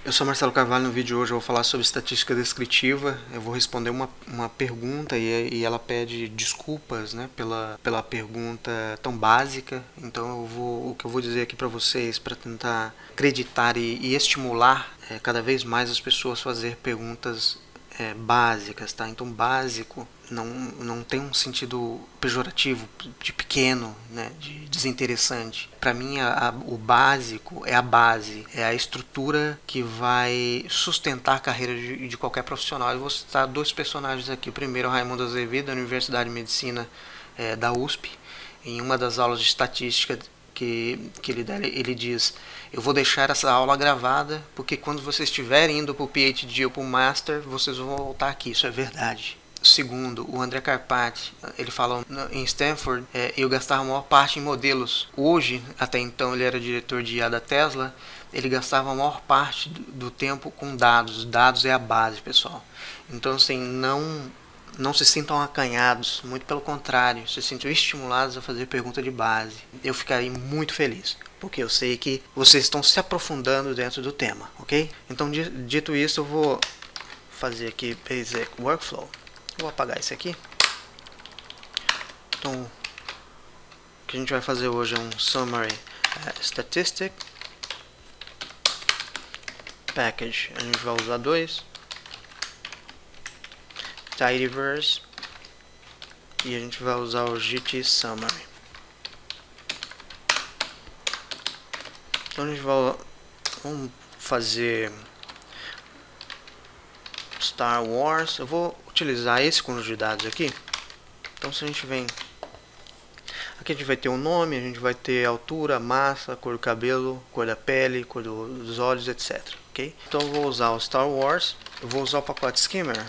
Eu sou Marcelo Carvalho. No vídeo de hoje eu vou falar sobre estatística descritiva. Eu vou responder uma pergunta e ela pede desculpas, né, pela pergunta tão básica. Então o que eu vou dizer aqui para vocês, para tentar acreditar e estimular cada vez mais as pessoas a fazer perguntas básicas, tá? Então básico não tem um sentido pejorativo de pequeno, né, de desinteressante. Para mim o básico é a base, é a estrutura que vai sustentar a carreira de qualquer profissional. Eu vou citar dois personagens aqui. O primeiro é o Raimundo Azevedo, da Universidade de Medicina da USP. Em uma das aulas de estatística que ele diz: eu vou deixar essa aula gravada, porque quando vocês estiverem indo para o PhD ou para o Master, vocês vão voltar aqui. Isso é verdade. Segundo, o André Karpathy, ele fala em Stanford, eu gastava a maior parte em modelos. Hoje, até então ele era diretor de IA da Tesla, ele gastava a maior parte do tempo com dados. Dados é a base, pessoal. Então, assim, não se sintam acanhados, muito pelo contrário, se sintam estimulados a fazer pergunta de base. Eu ficarei muito feliz, porque eu sei que vocês estão se aprofundando dentro do tema, ok? Então, dito isso, eu vou fazer aqui Basic Workflow. Vou apagar esse aqui. Então, o que a gente vai fazer hoje é um Summary Statistic Package. A gente vai usar dois. Tidyverse. E a gente vai usar o GT Summary. Então a gente vamos fazer Star Wars. Eu vou utilizar esse conjunto de dados aqui. Então se a gente vem aqui, a gente vai ter um nome, a gente vai ter altura, massa, cor do cabelo, cor da pele, cor dos olhos, etc. Ok? Então eu vou usar o Star Wars. Eu vou usar o pacote Skimmer.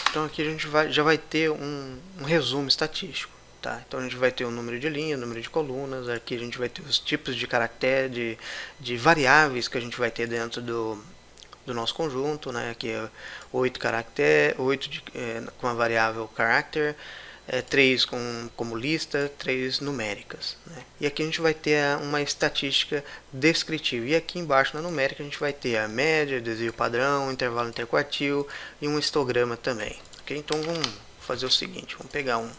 Então aqui a gente já vai ter um resumo estatístico. Tá? Então a gente vai ter o número de linhas, o número de colunas. Aqui a gente vai ter os tipos de caractere, de variáveis que a gente vai ter dentro do nosso conjunto, né? Aqui é 8 caracteres, 8 com a variável character, 3 como lista, 3 numéricas, né? E aqui a gente vai ter uma estatística descritiva. E aqui embaixo na numérica a gente vai ter a média, desvio padrão, intervalo interquartil e um histograma também. Okay? Então vamos fazer o seguinte, vamos pegar um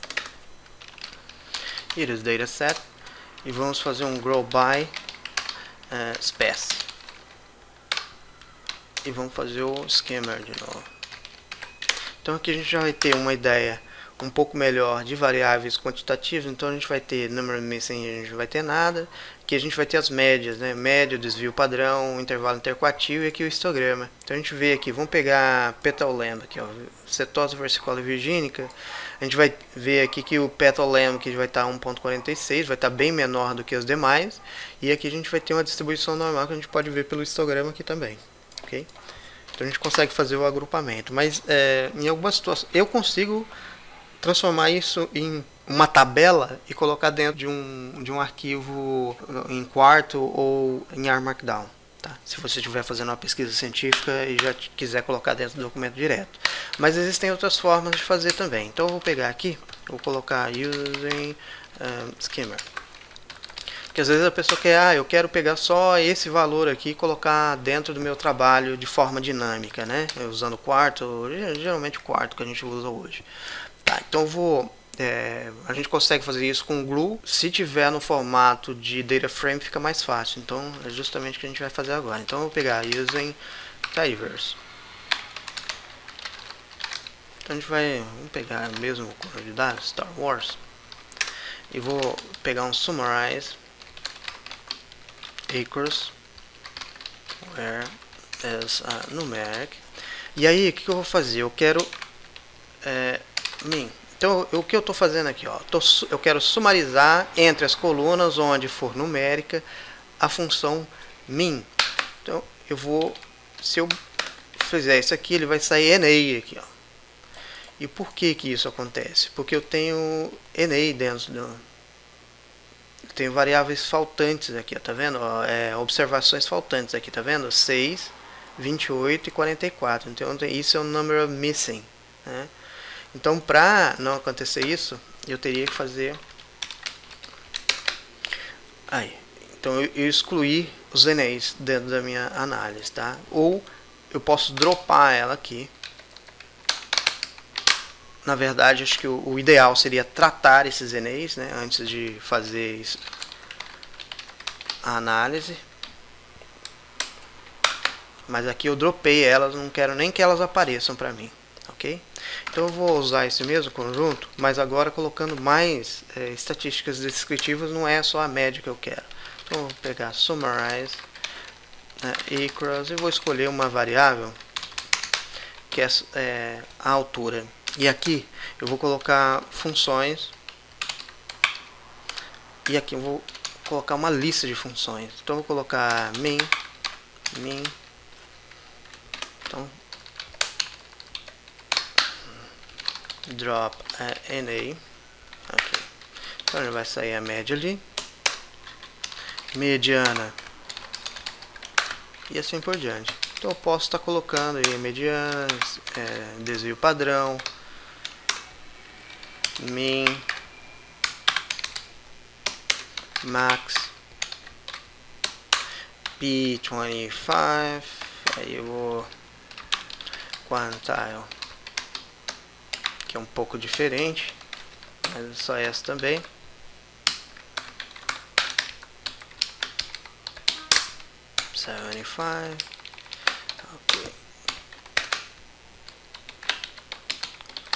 Iris Dataset e vamos fazer um Grow by Spec. E vamos fazer o Skimmer de novo. Então aqui a gente já vai ter uma ideia um pouco melhor de variáveis quantitativas. Então a gente vai ter number missing, a gente não vai ter nada. Aqui a gente vai ter as médias, né? Média, desvio padrão, intervalo interquartil e aqui o histograma. Então a gente vê aqui, vamos pegar Petal Lamb aqui, ó, cetose versicolor virgínica. A gente vai ver aqui que o Petal Lamb que vai estar 1.46, vai estar bem menor do que os demais. E aqui a gente vai ter uma distribuição normal que a gente pode ver pelo histograma aqui também. Okay? Então a gente consegue fazer o agrupamento, mas em algumas situações eu consigo transformar isso em uma tabela e colocar dentro de um arquivo em Quarto ou em R Markdown. Tá? Se você estiver fazendo uma pesquisa científica e já quiser colocar dentro do documento direto. Mas existem outras formas de fazer também. Então eu vou pegar aqui, vou colocar using Skimmer. Porque às vezes a pessoa quer, eu quero pegar só esse valor aqui e colocar dentro do meu trabalho de forma dinâmica, né? Usando o Quarto, geralmente o Quarto que a gente usa hoje. Tá, então a gente consegue fazer isso com o Glue. Se tiver no formato de data frame fica mais fácil. Então é justamente o que a gente vai fazer agora. Então eu vou pegar using Tidyverse. Então vamos pegar mesmo o conjunto de dados, Star Wars, e vou pegar um Summarize Acres where is numeric. E aí o que eu vou fazer? Eu quero min. Então o que eu estou fazendo aqui, ó, eu quero sumarizar entre as colunas onde for numérica a função min. Então se eu fizer isso aqui, ele vai sair NA aqui, ó. E por que isso acontece? Porque eu tenho NA dentro eu tenho variáveis faltantes aqui, ó, tá vendo? Observações faltantes aqui, tá vendo? 6, 28 e 44. Então isso é o number of missing, né? Então para não acontecer isso, eu teria que fazer Então eu excluí os NAs dentro da minha análise, tá? Ou eu posso dropar ela aqui. Na verdade, acho que o ideal seria tratar esses NAs, né, antes de fazer isso, a análise. Mas aqui eu dropei elas, não quero nem que elas apareçam para mim, ok? Então eu vou usar esse mesmo conjunto, mas agora colocando mais estatísticas descritivas, não é só a média que eu quero. Então eu vou pegar summarize, equals, e vou escolher uma variável que é a altura. E aqui eu vou colocar funções, e aqui eu vou colocar uma lista de funções. Então eu vou colocar min, então drop NA, ok. Então ele vai sair a média ali, mediana e assim por diante. Então eu posso estar colocando aí medianas, desvio padrão, min, max, P25, aí eu vou quantile, que é um pouco diferente, mas é só essa também. Ok.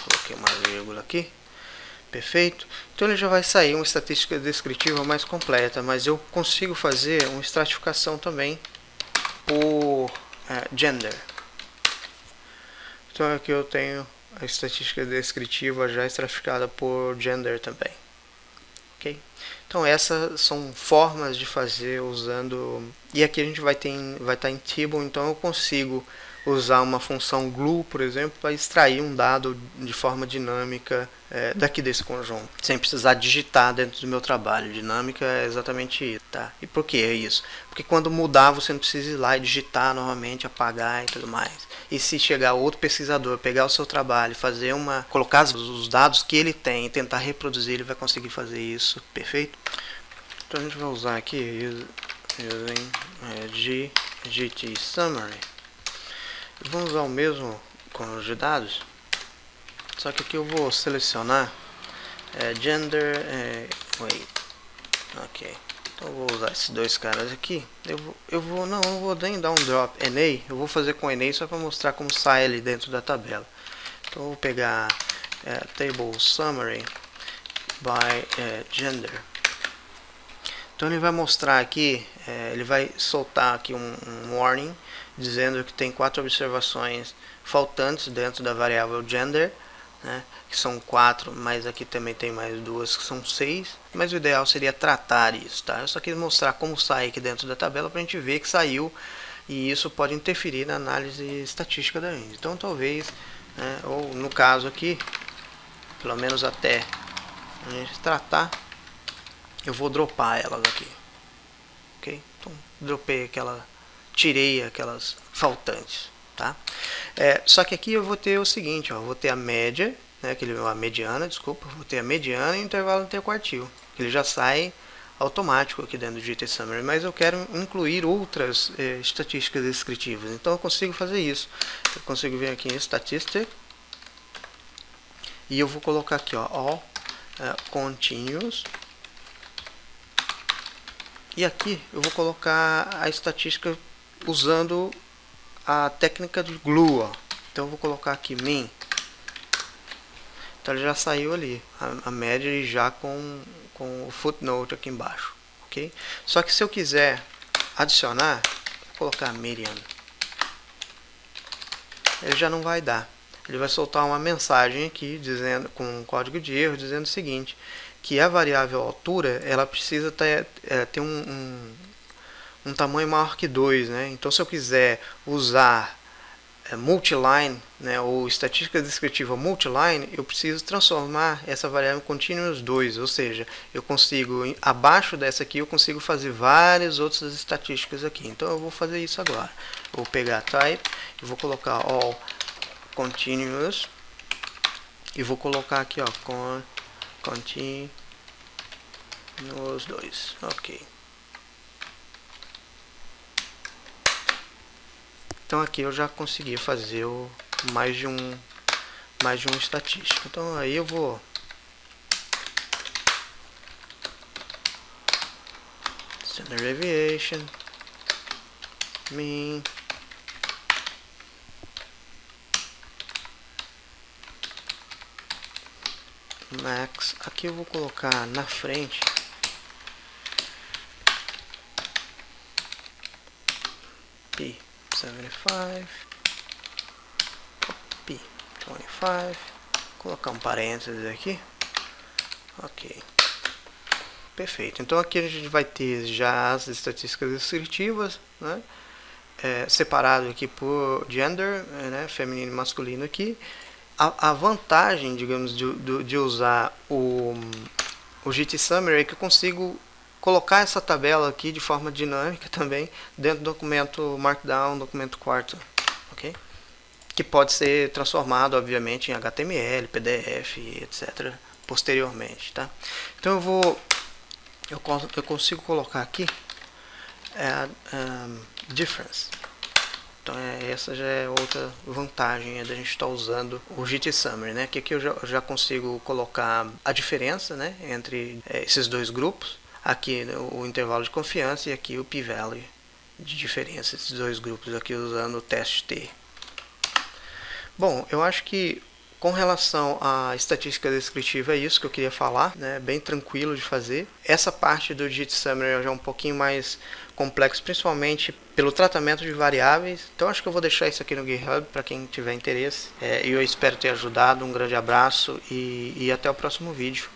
Coloquei uma vírgula aqui. Perfeito. Então ele já vai sair uma estatística descritiva mais completa, mas eu consigo fazer uma estratificação também por gender. Então aqui eu tenho a estatística descritiva já estratificada por gender também. Ok? Então essas são formas de fazer usando, e aqui a gente vai estar em Table, então eu consigo usar uma função glue, por exemplo, para extrair um dado de forma dinâmica daqui desse conjunto, sem precisar digitar dentro do meu trabalho. Dinâmica é exatamente isso, tá? E por que é isso? Porque quando mudar você não precisa ir lá e digitar novamente, apagar e tudo mais. E se chegar outro pesquisador, pegar o seu trabalho, fazer colocar os dados que ele tem e tentar reproduzir, ele vai conseguir fazer isso, perfeito? Então a gente vai usar aqui using GT Summary. Vamos usar o mesmo conjunto de dados, só que aqui eu vou selecionar gender weight. Ok, então eu vou usar esses dois caras aqui. Eu não vou nem dar um drop NA, eu vou fazer com NA só para mostrar como sai ele dentro da tabela. Então eu vou pegar table summary by gender. Então ele vai mostrar aqui, ele vai soltar aqui um warning dizendo que tem 4 observações faltantes dentro da variável gender, né, que são 4, mas aqui também tem mais 2 que são 6, mas o ideal seria tratar isso, tá? Eu só quis mostrar como sai aqui dentro da tabela para a gente ver que saiu, e isso pode interferir na análise estatística da gente. Então talvez, ou no caso aqui, pelo menos até a gente tratar, eu vou dropar elas aqui, ok? Então dropei tirei aquelas faltantes, tá? Só que aqui eu vou ter o seguinte, ó, eu vou ter a média, né, a mediana, desculpa, vou ter a mediana e o intervalo interquartil. Ele já sai automático aqui dentro do GT Summary, mas eu quero incluir outras estatísticas descritivas, então eu consigo fazer isso. Eu consigo vir aqui em Statistic e eu vou colocar aqui, ó, all continuous. E aqui eu vou colocar a estatística usando a técnica de glue, ó. Então eu vou colocar aqui min. Então ele já saiu ali, a média e já com o footnote aqui embaixo, ok? Só que se eu quiser adicionar, vou colocar median, ele já não vai dar. Ele vai soltar uma mensagem aqui dizendo, com um código de erro, dizendo o seguinte, que a variável altura ela precisa ter um tamanho maior que 2, né? Então se eu quiser usar multiline, né, ou estatística descritiva multiline, eu preciso transformar essa variável em continuous 2, ou seja, eu consigo, abaixo dessa aqui, eu consigo fazer várias outras estatísticas aqui. Então eu vou fazer isso agora. Vou pegar type, eu vou colocar all continuous e vou colocar aqui, ó, continuous 2, ok. Então aqui eu já consegui fazer mais de um estatístico. Então aí eu vou standard deviation, mean, max. Aqui eu vou colocar na frente P75, P25, colocar um parênteses aqui. Ok, perfeito. Então aqui a gente vai ter já as estatísticas descritivas, né? Separado aqui por gender, né? Feminino e masculino aqui. A vantagem, digamos, de usar o GT Summary é que eu consigo colocar essa tabela aqui de forma dinâmica também dentro do documento Markdown, documento Quarto, ok? Que pode ser transformado, obviamente, em HTML, PDF, etc. posteriormente, tá? Então eu consigo colocar aqui difference. Então essa já é outra vantagem da gente estar usando o GT Summary, né? Que aqui eu já consigo colocar a diferença, né, entre esses dois grupos. Aqui o intervalo de confiança e aqui o p-value de diferença desses dois grupos aqui usando o teste T. Bom, eu acho que com relação à estatística descritiva é isso que eu queria falar, né? Bem tranquilo de fazer. Essa parte do GT Summary já é um pouquinho mais complexo, principalmente pelo tratamento de variáveis. Então acho que eu vou deixar isso aqui no GitHub para quem tiver interesse. E eu espero ter ajudado. Um grande abraço e até o próximo vídeo.